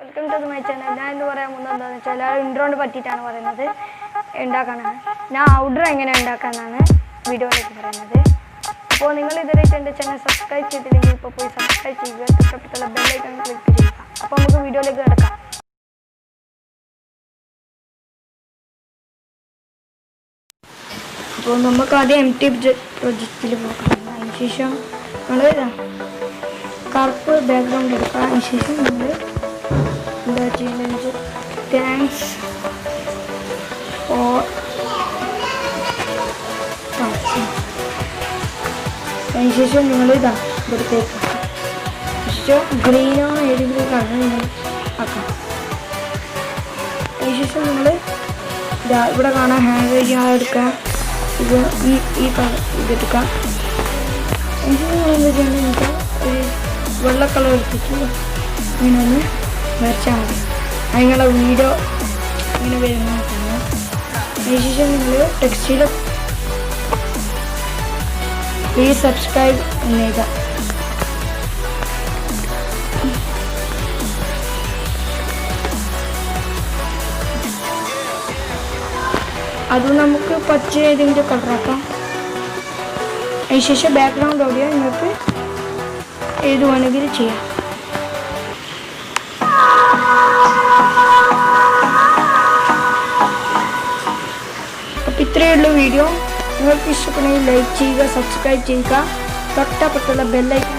Welcome to my channel. ഞാൻ ഇന്ന് പറയാൻ പോകുന്നത് എന്താണെന്ന് വെച്ചാൽ ഇൻട്രോനെ പറ്റിയിട്ടാണ് പറയുന്നത്. ഉണ്ടാക്കാനാണ് ഞാൻ ഔട്ട്ഡോർ എങ്ങനെ ഉണ്ടാക്കാമെന്നാണ് വീഡിയോയിലേക്ക് പറയുന്നത്. അപ്പോൾ നിങ്ങൾ ഇതുവരെയായിട്ട് എൻ്റെ ചാനൽ സബ്സ്ക്രൈബ് ചെയ്തില്ലെങ്കിൽ ഇപ്പോൾ പോയി സബ്സ്ക്രൈബ് ചെയ്യുക, തൊട്ടടുത്തുള്ള ബെല്ലൈക്കൺ ക്ലിക്ക് ചെയ്യുക. അപ്പോൾ നമുക്ക് വീഡിയോയിലേക്ക് കിടക്കാം. അപ്പോൾ നമുക്ക് ആദ്യം MT പ്രൊജക്റ്റിൽ പോകാം. അതിനുശേഷം നമ്മൾ കറുപ്പ് ബാക്ക്ഗ്രൗണ്ട് എടുക്കുക. അതിനുശേഷം നമ്മൾ എന്താ ചെയ്യുന്നത്, താങ്ക്സ് ഫോർ അതിനുശേഷം നിങ്ങൾ ഇവിടത്തേക്ക് ശേഷം ഗ്രീനോ ഏതെങ്കിലും കളർ നിങ്ങൾ ആക്കാം. അതിനുശേഷം നിങ്ങൾ ഇവിടെ കാണാൻ ഹാൻഡ് റൈറ്റിംഗ് എടുക്കുക. ഇത് ഈ കളർ ഇതെടുക്കാം. അതിനുശേഷം നിങ്ങൾ എന്താ ചെയ്യേണ്ടത് വെച്ചാൽ ഒരു വെള്ള കളർ എടുത്തിട്ട് ഇങ്ങനെ ഒന്ന് വരച്ചാൽ മതി. നിങ്ങളുടെ വീഡിയോ ഇങ്ങനെ വരുന്ന അതിനുശേഷം നിങ്ങൾ ടെക്സ്റ്റിൽ പ്ലീസ് സബ്സ്ക്രൈബ് എന്നെഴുതുക. അത് നമുക്ക് പച്ച ഏതെങ്കിലും കളറാക്കാം. അതിനുശേഷം ബാക്ക്ഗ്രൗണ്ട് ഓഡിയോ നിങ്ങൾക്ക് ഏത് വേണമെങ്കിലും ചെയ്യാം. അപ്പോൾ ഇത്രയേ ഉള്ളൂ വീഡിയോ. നിങ്ങൾക്ക് ഇഷ്ടപ്പെടുന്നെങ്കിൽ ലൈക്ക് ചെയ്യുക, സബ്സ്ക്രൈബ് ചെയ്യുക, തൊട്ടപ്പുറത്തുള്ള ബെല്ലൈക്കൺ